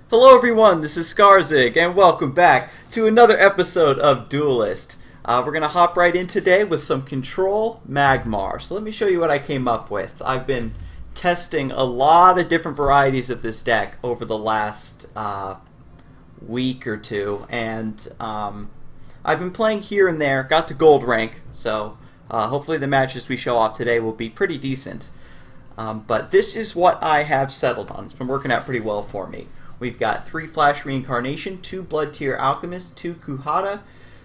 Hello everyone, this is Scarzig, and welcome back to another episode of Duelyst. We're going to hop right in today with some Control Magmar. So let me show you what I came up with. I've been testing a lot of different varieties of this deck over the last week or two, and I've been playing here and there, got to gold rank, so hopefully the matches we show off today will be pretty decent. But this is what I have settled on. It's been working out pretty well for me. We've got 3 Flash Reincarnation, 2 Blood Tier Alchemist, 2 Kuhata,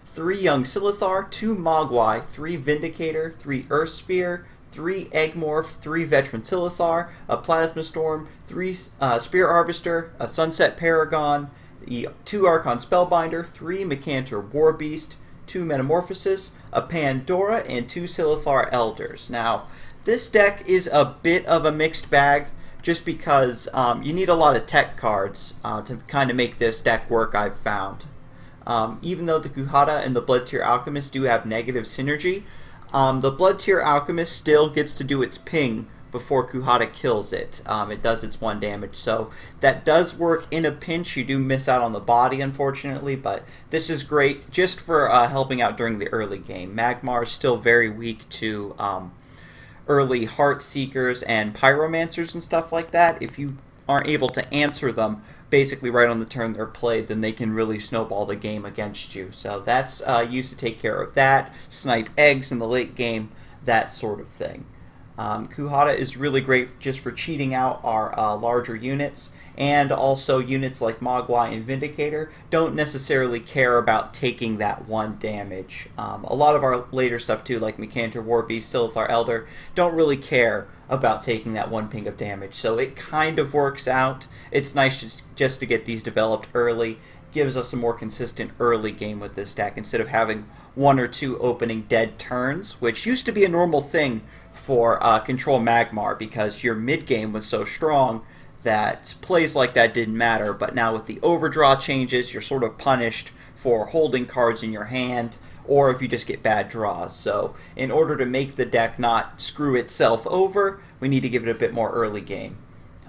3 Young Silithar, 2 Mogwai, 3 Vindicator, 3 Earth Sphere, 3 Eggmorph, 3 Veteran Silithar, a Plasma Storm, 3 Spirit Harvester, a Sunset Paragon, 2 Archon Spellbinder, 3 Mecantor Warbeast, 2 Metamorphosis, a Pandora, and 2 Silithar Elders. Now, this deck is a bit of a mixed bag, just because you need a lot of tech cards to kind of make this deck work, I've found. Even though the Kuhata and the Blood Tier Alchemist do have negative synergy, the Blood Tier Alchemist still gets to do its ping before Kuhata kills it. It does its 1 damage, so that does work in a pinch. You do miss out on the body, unfortunately, but this is great just for helping out during the early game. Magmar is still very weak to early Heart Seekers and Pyromancers and stuff like that. If you aren't able to answer them basically right on the turn they're played, then they can really snowball the game against you. So that's used to take care of that, snipe eggs in the late game, that sort of thing. Kuhata is really great just for cheating out our larger units, and also units like Mogwai and Vindicator don't necessarily care about taking that 1 damage. A lot of our later stuff too, like Mecantor Warbeast, Silithar Elder, don't really care about taking that 1 ping of damage, so it kind of works out. It's nice just to get these developed early. Gives us a more consistent early game with this deck instead of having 1 or 2 opening dead turns, which used to be a normal thing for Control Magmar because your mid game was so strong that plays like that didn't matter. But now with the overdraw changes, you're sort of punished for holding cards in your hand, or if you just get bad draws. So in order to make the deck not screw itself over, we need to give it a bit more early game.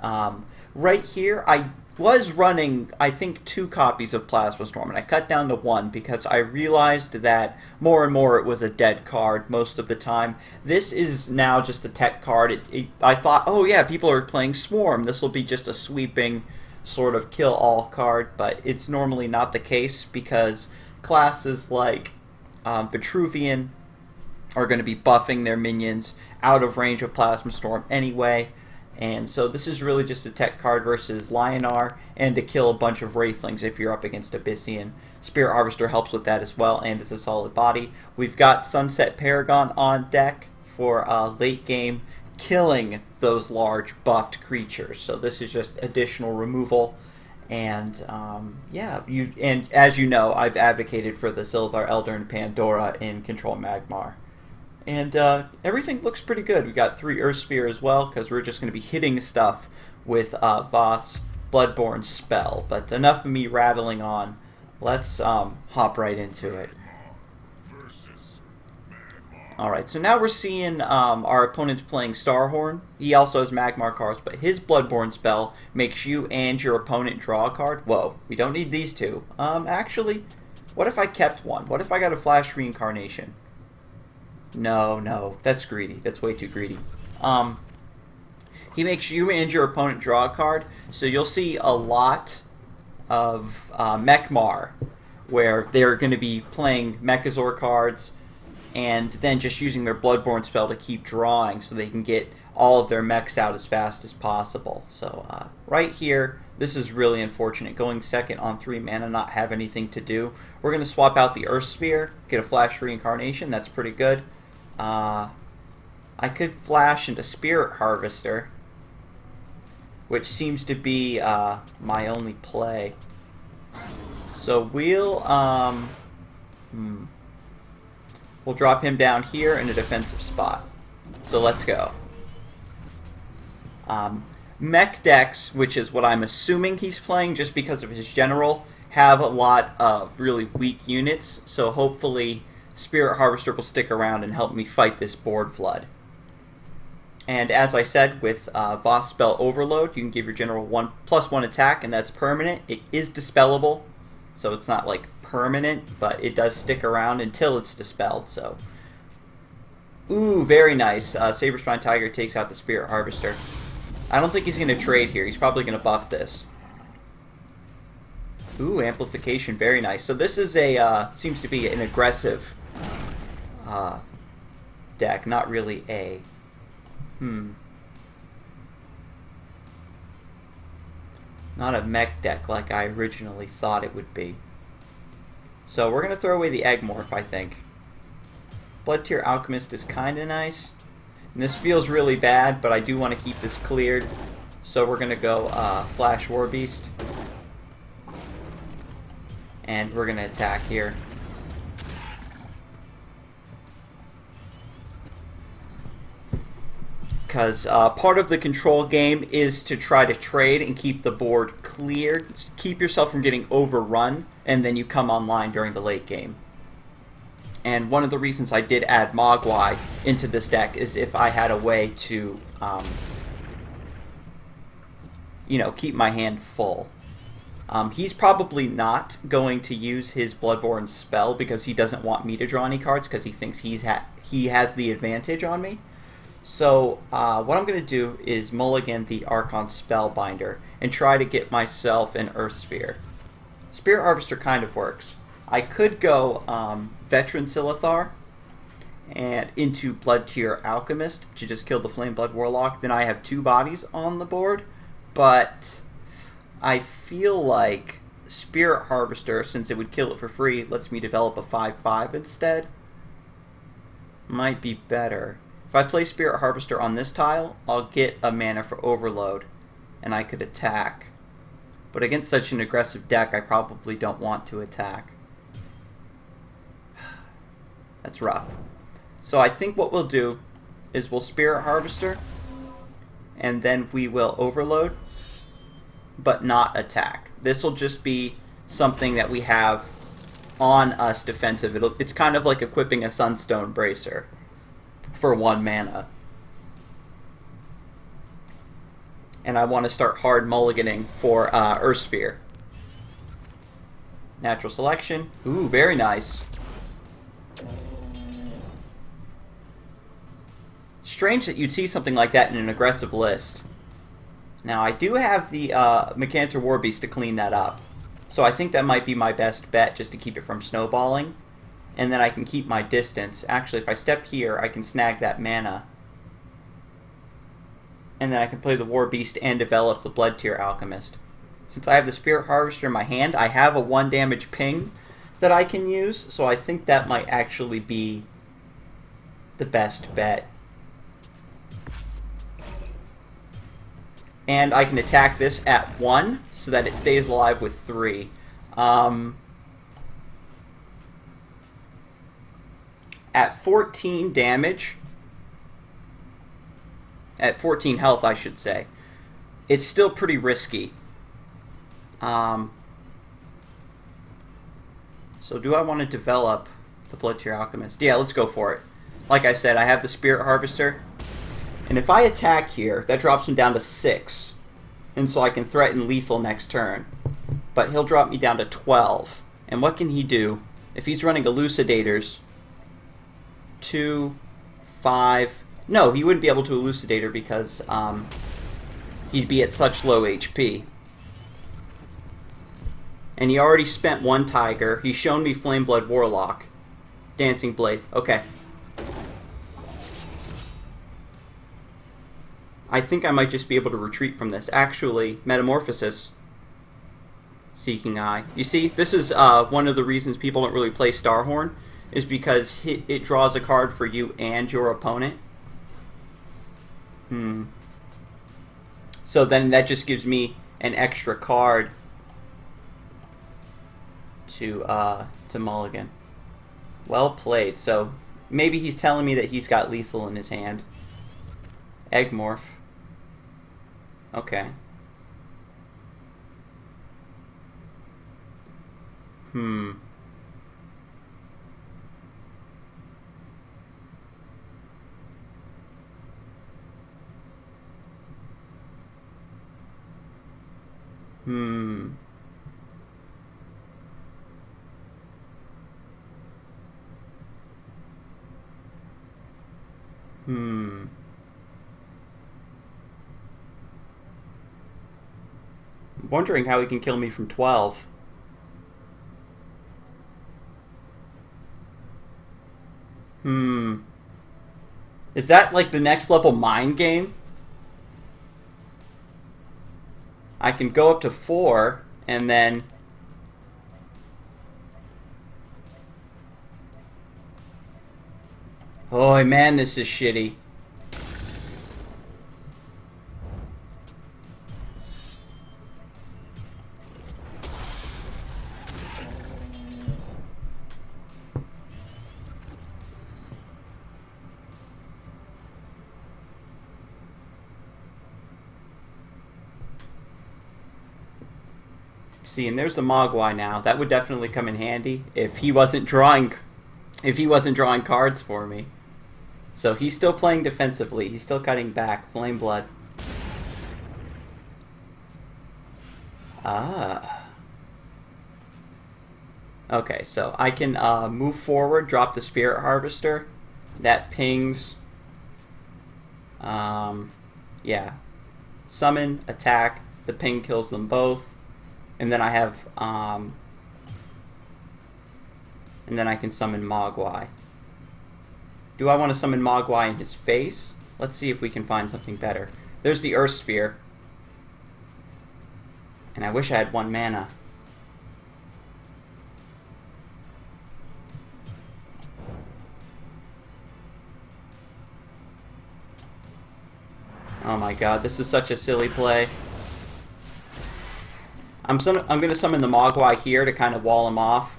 Right here, I was running, I think, 2 copies of Plasma Storm, and I cut down to 1 because I realized that more and more it was a dead card most of the time. This is now just a tech card. I thought, oh yeah, people are playing Swarm. This will be just a sweeping sort of kill-all card, but it's normally not the case because classes like Vitruvian are going to be buffing their minions out of range of Plasma Storm anyway. And so this is really just a tech card versus Lionar, and to kill a bunch of Wraithlings if you're up against Abyssian. Spirit Harvester helps with that as well, and it's a solid body. We've got Sunset Paragon on deck for late game, killing those large buffed creatures. So this is just additional removal. And yeah, and as you know, I've advocated for the Silithar Elder and Pandora in Control Magmar. And everything looks pretty good. We got 3 Earth Sphere as well, because we're just going to be hitting stuff with Vaath's Bloodborne spell. But enough of me rattling on. Let's hop right into it. Alright, so now we're seeing our opponent playing Starhorn. He also has Magmar cards, but his Bloodborne spell makes you and your opponent draw a card. Whoa, we don't need these 2. Actually, what if I kept 1? What if I got a Flash Reincarnation? No, that's greedy. That's way too greedy. He makes you and your opponent draw a card, so you'll see a lot of Mechmar, where they're going to be playing Mechazor cards, and then just using their Bloodborne spell to keep drawing so they can get all of their mechs out as fast as possible. So right here, this is really unfortunate. Going second on 3 mana, not have anything to do. We're going to swap out the Earth Sphere, get a Flash Reincarnation. That's pretty good. I could flash into Spirit Harvester, which seems to be my only play. So we'll drop him down here in a defensive spot. So let's go. Mech decks, which is what I'm assuming he's playing just because of his general, have a lot of really weak units, so hopefully Spirit Harvester will stick around and help me fight this board flood. And as I said, with Vaath spell Overload, you can give your general +1 attack, and that's permanent. It is dispellable, so it's not like permanent, but it does stick around until it's dispelled. So, ooh, very nice. Saber-Spine Tiger takes out the Spirit Harvester. I don't think he's going to trade here. He's probably going to buff this. Ooh, Amplification, very nice. So this is seems to be an aggressive deck, not really a... Not a mech deck like I originally thought it would be. So we're going to throw away the Egmorph, I think. Blood Tier Alchemist is kind of nice. And this feels really bad, but I do want to keep this cleared. So we're going to go Flash Warbeast. And we're going to attack here. Because part of the control game is to try to trade and keep the board cleared. Keep yourself from getting overrun, and then you come online during the late game. And one of the reasons I did add Mogwai into this deck is if I had a way to, keep my hand full. He's probably not going to use his Bloodborne spell because he doesn't want me to draw any cards because he thinks he has the advantage on me. So what I'm going to do is mulligan the Archon Spellbinder and try to get myself an Earth Sphere. Spirit Harvester kind of works. I could go Veteran Silithar and into Blood Tier Alchemist to just kill the Flame Blood Warlock. Then I have 2 bodies on the board, but I feel like Spirit Harvester, since it would kill it for free, lets me develop a 5/5 instead. Might be better. If I play Spirit Harvester on this tile, I'll get a mana for Overload, and I could attack. But against such an aggressive deck, I probably don't want to attack. That's rough. So I think what we'll do is we'll Spirit Harvester, and then we will Overload, but not attack. This will just be something that we have on us defensive. It's kind of like equipping a Sunstone Bracer for 1 mana. And I want to start hard mulliganing for Earth Sphere. Natural Selection. Ooh, very nice. Strange that you'd see something like that in an aggressive list. Now, I do have the Mercantor Warbeast to clean that up. So I think that might be my best bet just to keep it from snowballing. And then I can keep my distance. Actually, if I step here, I can snag that mana. And then I can play the Warbeast and develop the Blood Tier Alchemist. Since I have the Spirit Harvester in my hand, I have a 1 damage ping that I can use. So I think that might actually be the best bet. And I can attack this at 1 so that it stays alive with 3. At 14 damage, at 14 health, I should say, it's still pretty risky. So do I want to develop the Blood Tier Alchemist? Yeah, let's go for it. Like I said, I have the Spirit Harvester. And if I attack here, that drops him down to 6. And so I can threaten lethal next turn. But he'll drop me down to 12. And what can he do? If he's running Elucidators, 2, 5... No, he wouldn't be able to Elucidator because he'd be at such low HP. And he already spent 1 Tiger. He's shown me Flame Blood Warlock. Dancing Blade. Okay. I think I might just be able to retreat from this. Actually, Metamorphosis. Seeking Eye. You see, this is one of the reasons people don't really play Starhorn, is because it draws a card for you and your opponent. So then that just gives me an extra card to mulligan. Well played. So maybe he's telling me that he's got lethal in his hand. Egmorph. Okay. Hmm. Hmm. I'm wondering how he can kill me from 12. Hmm. Is that like the next level mind game? I can go up to 4 and then... Oh man, this is shitty. See, and there's the Mogwai now. That would definitely come in handy if he wasn't drawing cards for me. So he's still playing defensively. He's still cutting back. Flame Blood. Ah. Okay, so I can move forward, drop the Spirit Harvester. That pings. Yeah. Summon, attack. The ping kills them both. And then I have, and then I can summon Mogwai. Do I want to summon Mogwai in his face? Let's see if we can find something better. There's the Earth Sphere. And I wish I had 1 mana. Oh my god, this is such a silly play. I'm going to summon the Mogwai here to kind of wall him off.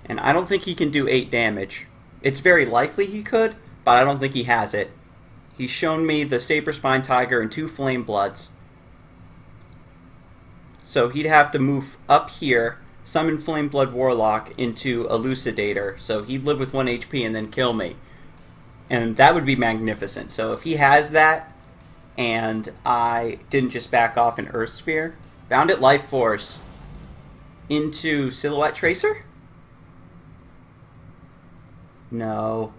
And I don't think he can do 8 damage. It's very likely he could, but I don't think he has it. He's shown me the Saber Spine Tiger and 2 Flame Bloods. So he'd have to move up here, summon Flame Blood Warlock into Elucidator, so he'd live with 1 HP and then kill me. And that would be magnificent. So if he has that, and I didn't just back off an Earth Sphere, Bounded Life Force into Silhouette Tracer? No.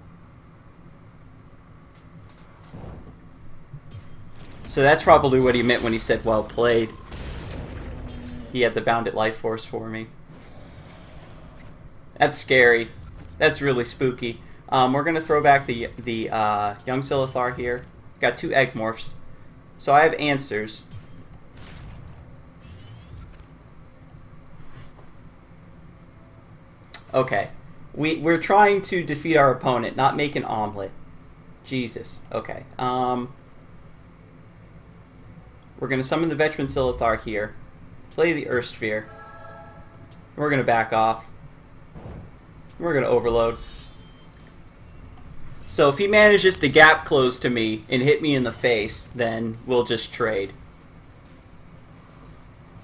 So that's probably what he meant when he said well played. He had the Bounded Life Force for me. That's scary. That's really spooky. We're going to throw back the Young Silithar here. Got 2 Egg-Morphs. So I have answers. Okay. We're trying to defeat our opponent, not make an omelet. Jesus. Okay. We're going to summon the Veteran Silithar here. Play the Earth Sphere. We're going to back off. We're going to overload. So if he manages to gap close to me and hit me in the face, then we'll just trade.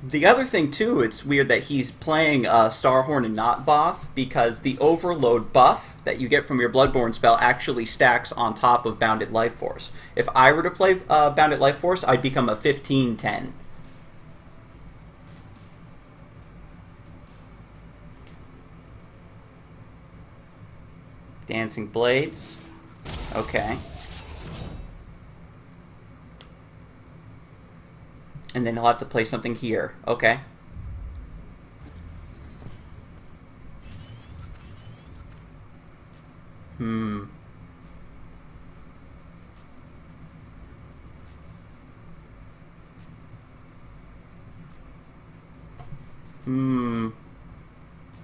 The other thing, too, it's weird that he's playing Starhorn and not Vaath, because the overload buff that you get from your Bloodborne spell actually stacks on top of Bounded Life Force. If I were to play Bounded Life Force, I'd become a 15-10. Dancing Blades. Okay. And then he'll have to play something here. Okay. Hmm.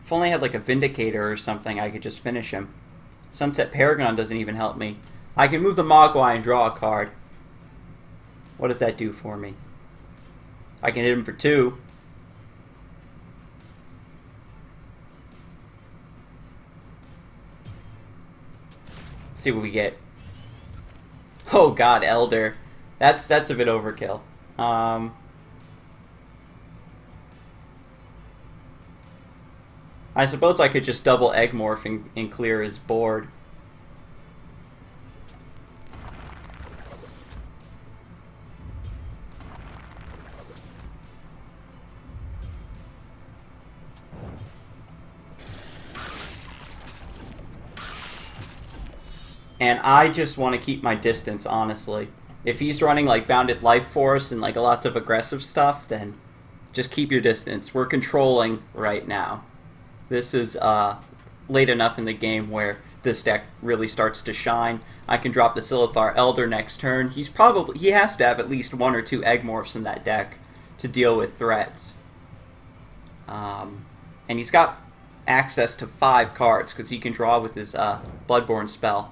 If only I had like a Vindicator or something, I could just finish him. Sunset Paragon doesn't even help me. I can move the Mogwai and draw a card. What does that do for me? I can hit him for 2. Let's see what we get. Oh god, Elder. That's a bit overkill. I suppose I could just double Egg Morph and clear his board. And I just want to keep my distance, honestly. If he's running like Bounded Life Force and like lots of aggressive stuff, then just keep your distance. We're controlling right now. This is late enough in the game where this deck really starts to shine. I can drop the Silithar Elder next turn. He has to have at least 1 or 2 Egg-Morphs in that deck to deal with threats. And he's got access to 5 cards because he can draw with his Bloodborne spell.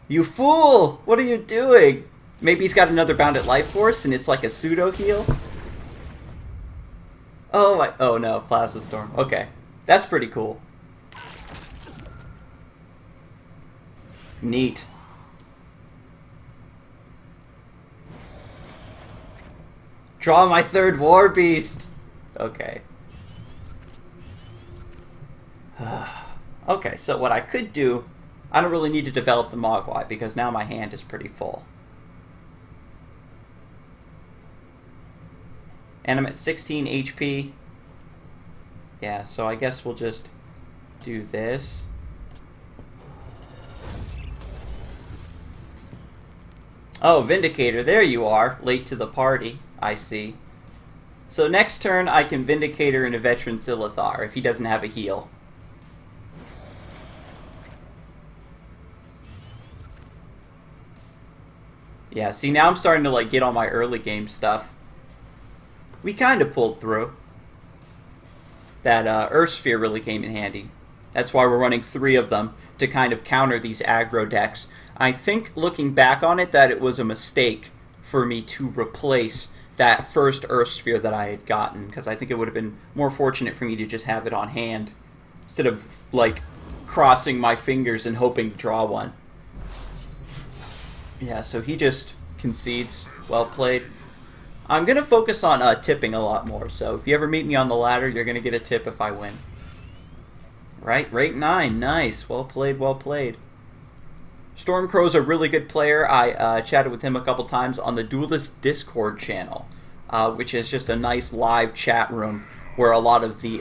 You fool! What are you doing? Maybe he's got another Bounded Life Force and it's like a pseudo heal. Oh no, Plasma Storm. Okay, that's pretty cool. Neat. Draw my 3rd War Beast. Okay. Okay, so what I could do, I don't really need to develop the Mogwai because now my hand is pretty full. And I'm at 16 HP. Yeah, so I guess we'll just do this. Oh, Vindicator, there you are. Late to the party, I see. So next turn I can Vindicator into Veteran Silithar if he doesn't have a heal. Yeah, see now I'm starting to like get on my early game stuff. We kind of pulled through. That Earth Sphere really came in handy. That's why we're running 3 of them to kind of counter these aggro decks. I think looking back on it that it was a mistake for me to replace that first Earth Sphere that I had gotten, because I think it would have been more fortunate for me to just have it on hand instead of like crossing my fingers and hoping to draw one. Yeah, so he just concedes. Well played. I'm going to focus on tipping a lot more, so if you ever meet me on the ladder, you're going to get a tip if I win. Right, rate 9, nice. Well played, well played. Stormcrow's a really good player. I chatted with him a couple times on the Duelyst Discord channel, which is just a nice live chat room where a lot of the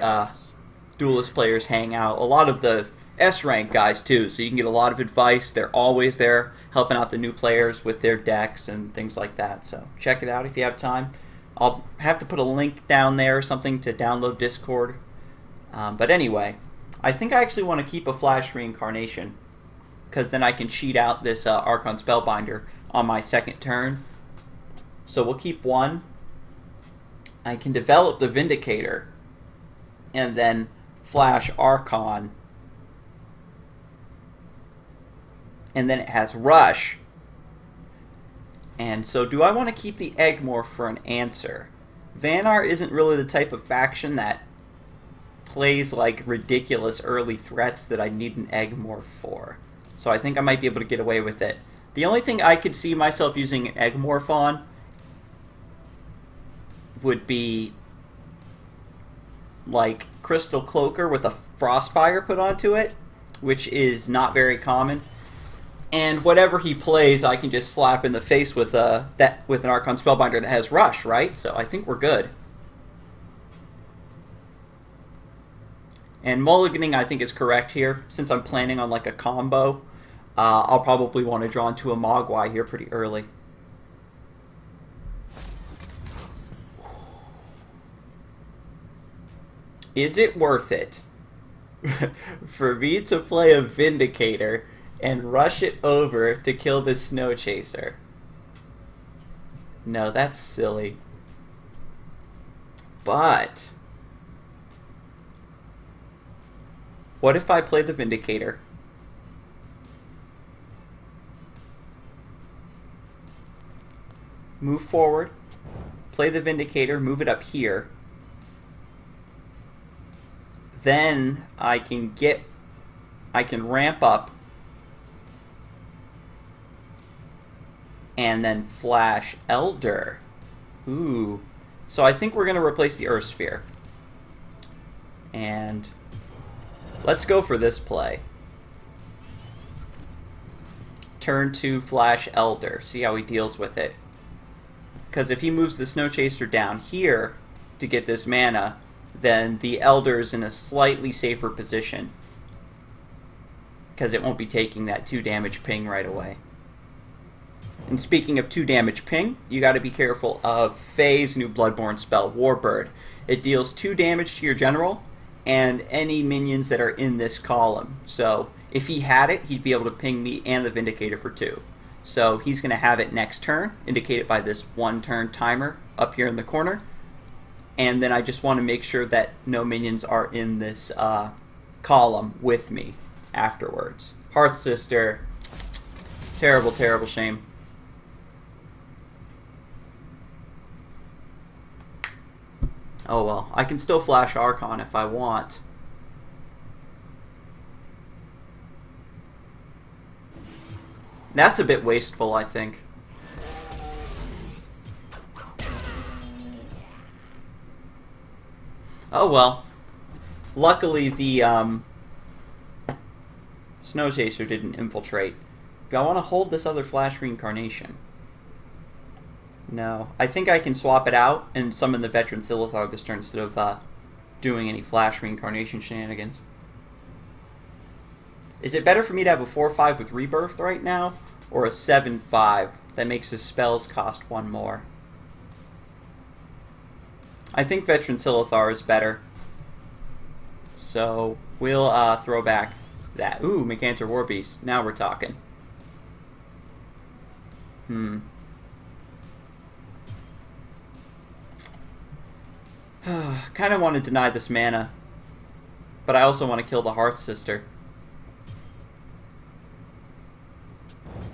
Duelyst players hang out. A lot of the S-rank guys too, so you can get a lot of advice. They're always there helping out the new players with their decks and things like that. So check it out if you have time. I'll have to put a link down there or something to download Discord. But anyway, I think I actually want to keep a Flash Reincarnation because then I can cheat out this Archon Spellbinder on my second turn. So we'll keep 1. I can develop the Vindicator and then Flash Archon. And then it has Rush. And so do I want to keep the Egg-Morph for an answer? Vanar isn't really the type of faction that plays like ridiculous early threats that I need an Egg-Morph for. So I think I might be able to get away with it. The only thing I could see myself using an Egg-Morph on would be like Crystal Cloaker with a Frostfire put onto it, which is not very common. And whatever he plays, I can just slap in the face with an Archon Spellbinder that has Rush, right? So I think we're good. And mulliganing, I think, is correct here. Since I'm planning on like a combo, I'll probably want to draw into a Mogwai here pretty early. Is it worth it for me to play a Vindicator and rush it over to kill this Snow Chaser? No, that's silly. But what if I play the Vindicator? Move forward, play the Vindicator, move it up here. Then I can ramp up and then Flash Elder. Ooh. So I think we're going to replace the Earth Sphere. And let's go for this play. Turn 2 Flash Elder. See how he deals with it. Because if he moves the Snow Chaser down here to get this mana, then the Elder is in a slightly safer position. because it won't be taking that 2 damage ping right away. And speaking of 2 damage ping, you got to be careful of Faye's new Bloodborne spell, Warbird. It deals 2 damage to your general and any minions that are in this column. So if he had it, he'd be able to ping me and the Vindicator for 2. So he's going to have it next turn, indicated by this 1 turn timer up here in the corner. And then I just want to make sure that no minions are in this column with me afterwards. Hearth Sister, terrible, terrible shame. Oh well, I can still flash Archon if I want. That's a bit wasteful, I think. Oh well. Luckily the Snow Chaser didn't infiltrate. Do I want to hold this other Flash Reincarnation? No. I think I can swap it out and summon the Veteran Silithar this turn instead of doing any Flash Reincarnation shenanigans. Is it better for me to have a 4-5 with Rebirth right now, or a 7-5 that makes his spells cost 1 more? I think Veteran Silithar is better. So we'll throw back that. Ooh, Megantor Warbeast. Now we're talking. Kind of want to deny this mana, but I also want to kill the Hearth Sister.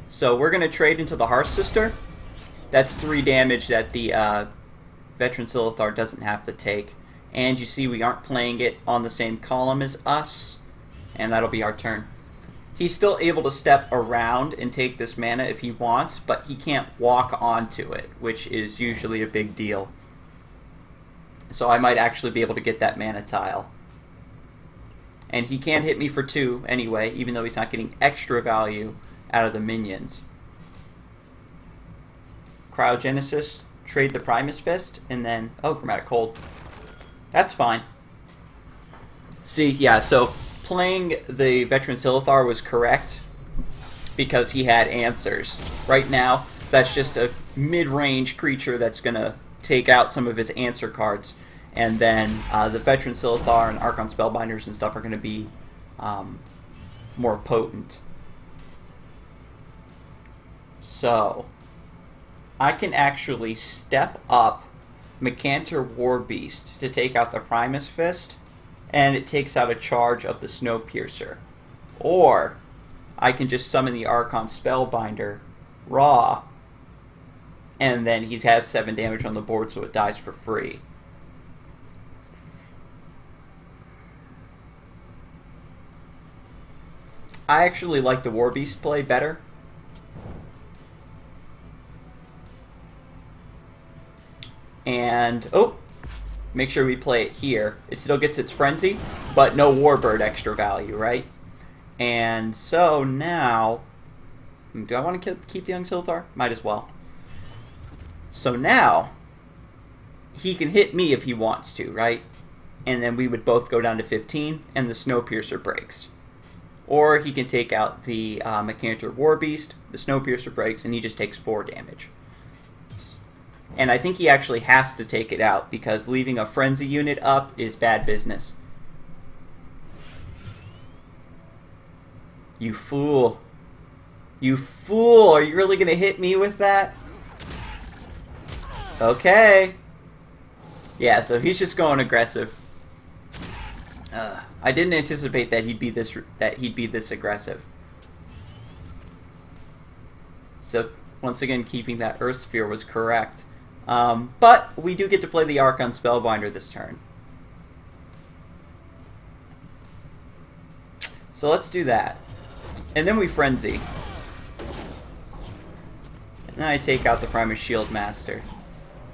So we're going to trade into the Hearth Sister. That's 3 damage that the Veteran Silithar doesn't have to take. And you see we aren't playing it on the same column as us, and that'll be our turn. He's still able to step around and take this mana if he wants, but he can't walk onto it, which is usually a big deal. So I might actually be able to get that mana tile. And he can hit me for 2 anyway, even though he's not getting extra value out of the minions. Cryogenesis, trade the Primus Fist, and then... oh, Chromatic Cold. That's fine. See, yeah, so playing the Veteran Silithar was correct because he had answers. Right now, that's just a mid-range creature that's going to take out some of his answer cards. And then the Veteran Silithar and Archon Spellbinders and stuff are going to be more potent. So, I can actually step up Megantor Warbeast to take out the Primus Fist, and it takes out a charge of the Snowpiercer. Or, I can just summon the Archon Spellbinder raw, and then he has 7 damage on the board, so it dies for free. I actually like the Warbeast play better. And, oh, make sure we play it here. It still gets its Frenzy, but no Warbird extra value, right? And so now, do I want to keep the Young Silithar? Might as well. So now, he can hit me if he wants to, right? And then we would both go down to 15, and the Snowpiercer breaks. Or he can take out the Megantor Warbeast, the Snowpiercer breaks, and he just takes 4 damage. And I think he actually has to take it out, because leaving a Frenzy unit up is bad business. You fool. You fool! Are you really going to hit me with that? Okay. Yeah, so he's just going aggressive. I didn't anticipate that he'd be this aggressive. So once again, keeping that Earth Sphere was correct. But we do get to play the Archon Spellbinder this turn. So let's do that. And then we Frenzy. And then I take out the Primus Shield Master.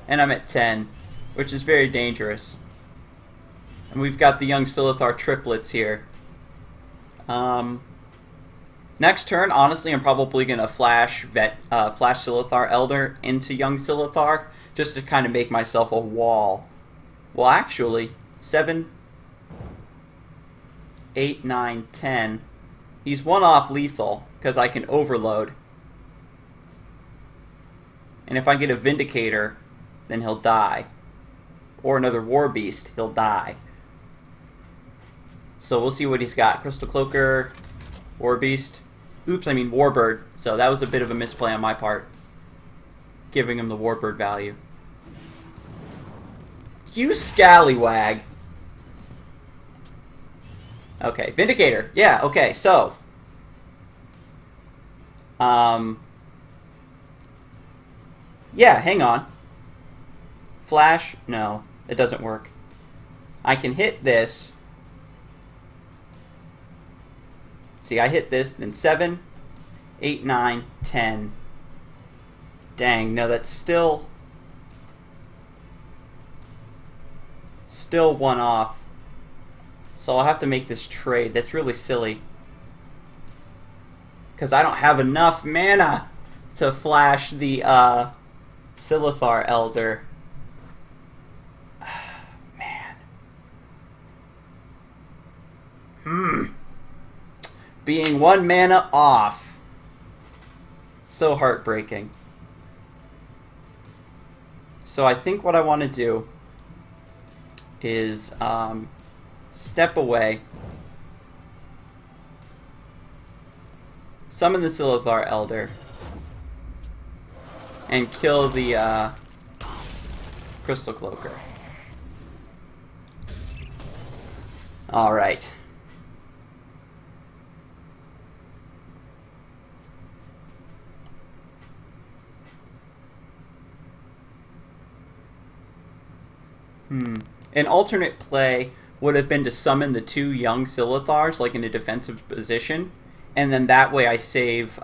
And I'm at 10, which is very dangerous. And we've got the Young Silithar triplets here. Next turn, honestly, I'm probably going to flash Silithar Elder into Young Silithar, just to kind of make myself a wall. Well, actually, 7, 8, 9, 10. He's one off lethal, because I can overload. And if I get a Vindicator, then he'll die. Or another War Beast, he'll die. So we'll see what he's got. Crystal Cloaker, War Beast. Oops, I mean Warbird. So that was a bit of a misplay on my part. Giving him the Warbird value. You scallywag. Okay, Vindicator. Yeah, okay, so. Yeah, hang on. Flash? No, it doesn't work. I can hit this. See, I hit this, then 7, 8, 9, 10. Dang, no, that's still one off. So I'll have to make this trade. That's really silly. Because I don't have enough mana to flash the Silithar Elder. Man. Being 1 mana off. So heartbreaking. So I think what I want to do is step away, summon the Silithar Elder, and kill the Crystal Cloaker. Alright. An alternate play would have been to summon the 2 young Silithars, like in a defensive position, and then that way I save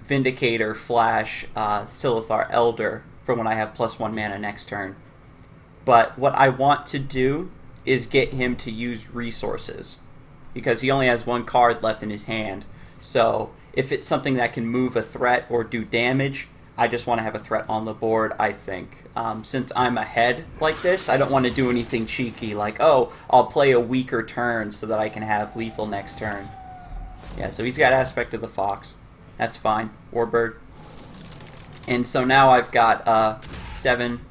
Vindicator / Silithar Elder for when I have +1 mana next turn. But what I want to do is get him to use resources, because he only has 1 card left in his hand. So if it's something that can move a threat or do damage, I just want to have a threat on the board, I think. Since I'm ahead like this, I don't want to do anything cheeky like, oh, I'll play a weaker turn so that I can have lethal next turn. Yeah, so he's got Aspect of the Fox. That's fine. Warbird. And so now I've got 7.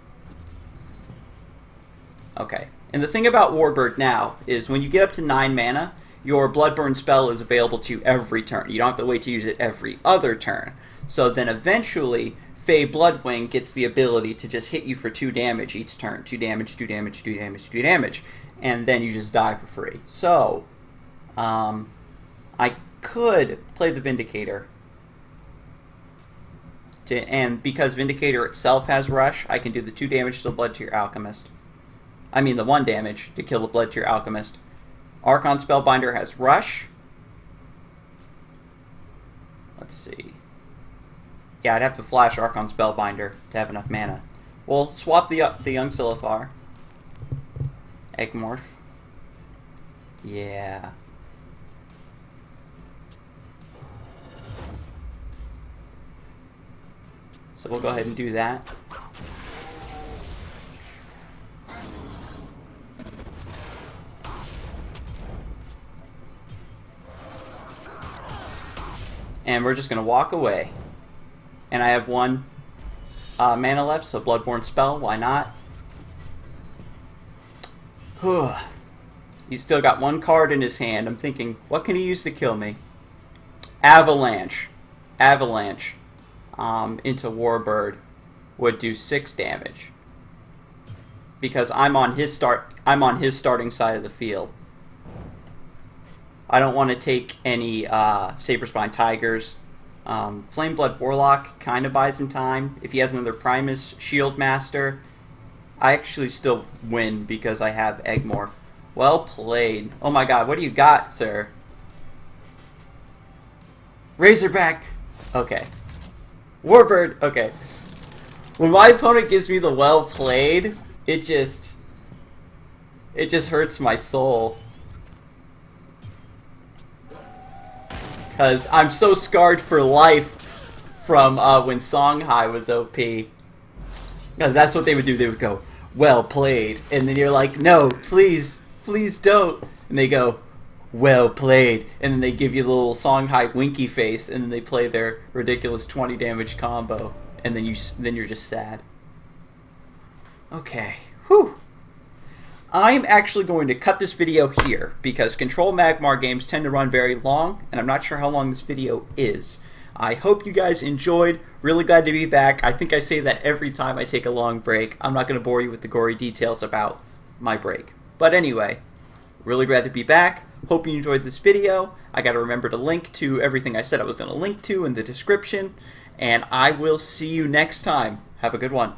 Okay. And the thing about Warbird now is when you get up to 9 mana, your Bloodburn spell is available to you every turn. You don't have to wait to use it every other turn. So then eventually, Fey Bloodwing gets the ability to just hit you for 2 damage each turn. 2 damage, 2 damage, 2 damage, 2 damage. And then you just die for free. So, I could play the Vindicator. And because Vindicator itself has Rush, I can do the 2 damage to the Blood Tear Alchemist. I mean the 1 damage to kill the Blood Tear Alchemist. Archon Spellbinder has Rush. Let's see. Yeah, I'd have to flash Archon Spellbinder to have enough mana. We'll swap the young Silithar. Egmorph. Yeah. So we'll go ahead and do that. And we're just going to walk away. And I have 1 mana left, so Bloodborne Spell, why not? He's still got 1 card in his hand. I'm thinking, what can he use to kill me? Avalanche. Avalanche into Warbird would do 6 damage. Because I'm on his starting side of the field. I don't want to take any Saberspine Tigers. Flameblood Warlock kind of buys him time. If he has another Primus Shield Master, I actually still win because I have Egmorph. Well played. Oh my god, what do you got, sir? Razorback! Okay. Warbird! Okay. When my opponent gives me the well played, it just hurts my soul. Because I'm so scarred for life from when Songhai was OP. Because that's what they would do. They would go, well played. And then you're like, no, please, please don't. And they go, well played, and then they give you the little song high winky face, and then they play their ridiculous 20 damage combo, and then you're just sad. Okay, whew. I'm actually going to cut this video here because Control Magmar games tend to run very long, and I'm not sure how long this video is. I hope you guys enjoyed. Really glad to be back. I think I say that every time I take a long break. I'm not going to bore you with the gory details about my break. But anyway, really glad to be back. Hope you enjoyed this video. I got to remember to link to everything I said I was going to link to in the description. And I will see you next time. Have a good one.